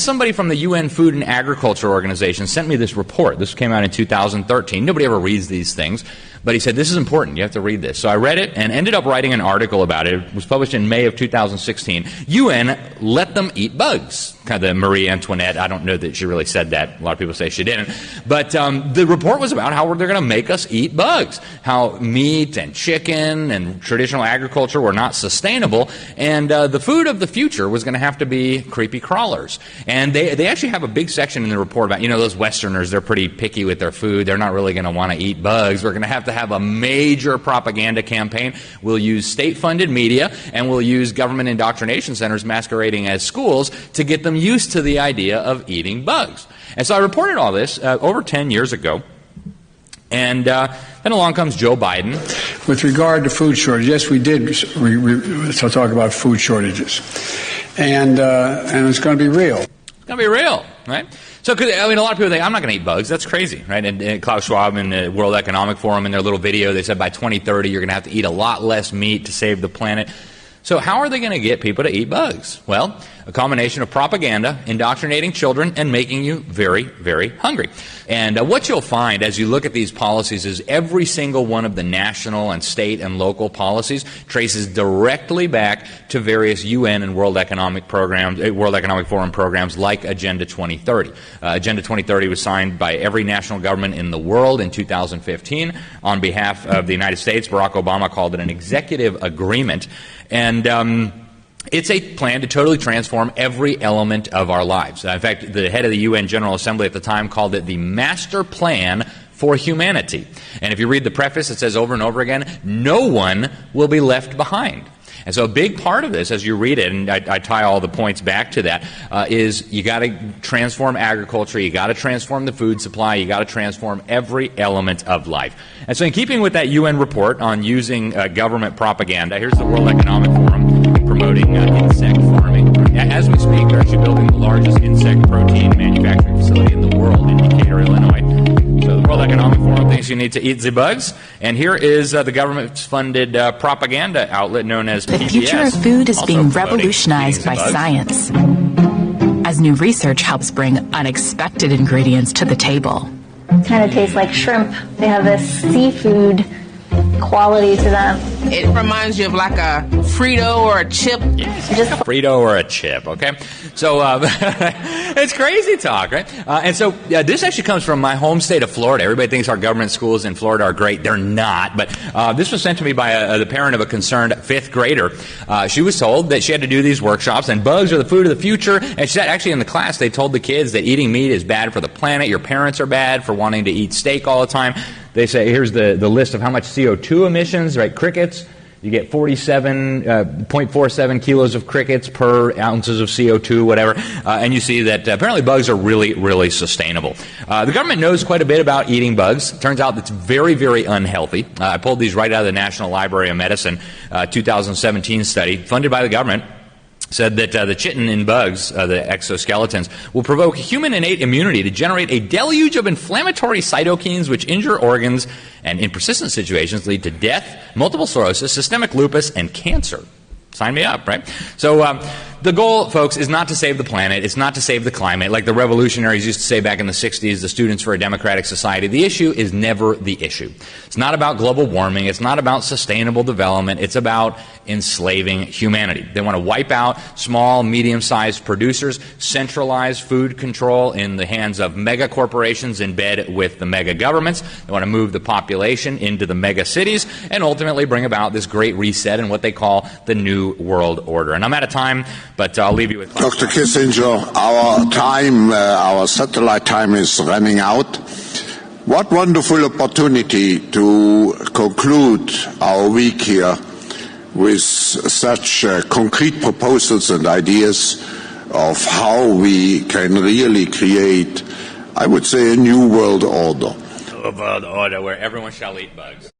somebody from the UN Food and Agriculture Organization sent me this report. This came out in 2013. Nobody ever reads these things. But he said, this is important. You have to read this. So I read it and ended up writing an article about it. It was published in May of 2016. UN let them eat bugs. Kind of the Marie Antoinette. I don't know that she really said that. A lot of people say she didn't. But the report was about how they're going to make us eat bugs. How meat and chicken and traditional agriculture were not sustainable. And the food of the future was going to have to be creepy crawlers. And they actually have a big section in the report about, those Westerners, they're pretty picky with their food. They're not really going to want to eat bugs. We're going to have a major propaganda campaign. We'll use state-funded media, and we'll use government indoctrination centers masquerading as schools to get them used to the idea of eating bugs. And so I reported all this over 10 years ago. And then along comes Joe Biden. With regard to food shortages, yes, we did talk about food shortages. And it's going to be real. It's going to be real, right? So, a lot of people think, I'm not going to eat bugs. That's crazy, right? And Klaus Schwab and the World Economic Forum in their little video, they said by 2030 you're going to have to eat a lot less meat to save the planet. So how are they going to get people to eat bugs? Well, a combination of propaganda, indoctrinating children, and making you very, very hungry. And what you'll find as you look at these policies is every single one of the national and state and local policies traces directly back to various UN and World Economic Forum programs like Agenda 2030. Agenda 2030 was signed by every national government in the world in 2015. On behalf of the United States, Barack Obama called it an executive agreement. And it's a plan to totally transform every element of our lives. In fact, the head of the UN General Assembly at the time called it the Master Plan for Humanity. And if you read the preface, it says over and over again, no one will be left behind. And so a big part of this, as you read it, and I tie all the points back to that, is you got to transform agriculture, you got to transform the food supply, you got to transform every element of life. And so in keeping with that UN report on using government propaganda, here's the World Economic Forum promoting insect farming. As we speak, they're actually building the largest insect protein manufacturing facility in the world in Decatur, Illinois. So the World Economic Forum thinks you need to eat the bugs. And here is the government-funded propaganda outlet known as PBS. The future of food is being revolutionized by science, as new research helps bring unexpected ingredients to the table. It kind of tastes like shrimp. They have this seafood quality to them. It reminds you of like a Frito or a chip. Just Frito or a chip, okay? So it's crazy talk, right? And so this actually comes from my home state of Florida. Everybody thinks our government schools in Florida are great. They're not. But this was sent to me by the parent of a concerned fifth grader. She was told that she had to do these workshops, and bugs are the food of the future. And she said, actually in the class, they told the kids that eating meat is bad for the planet. Your parents are bad for wanting to eat steak all the time. They say, here's the list of how much CO2 emissions, right? Crickets, you get 0.47 kilos of crickets per ounces of CO2, whatever. And you see that apparently bugs are really, really sustainable. The government knows quite a bit about eating bugs. Turns out it's very, very unhealthy. I pulled these right out of the National Library of Medicine 2017 study funded by the government. Said that the chitin in bugs, the exoskeletons, will provoke human innate immunity to generate a deluge of inflammatory cytokines which injure organs and, in persistent situations, lead to death, multiple sclerosis, systemic lupus, and cancer. Sign me up, right? So the goal, folks, is not to save the planet. It's not to save the climate. Like the revolutionaries used to say back in the 60s, the Students for a Democratic Society, the issue is never the issue. It's not about global warming. It's not about sustainable development. It's about enslaving humanity. They want to wipe out small, medium-sized producers, centralize food control in the hands of mega corporations in bed with the mega governments. They want to move the population into the mega cities and ultimately bring about this great reset in what they call the New World Order. And I'm out of time, but I'll leave you with Dr. Kissinger, our satellite time is running out. What wonderful opportunity to conclude our week here with such concrete proposals and ideas of how we can really create, I would say, a new world order. A world order where everyone shall eat bugs.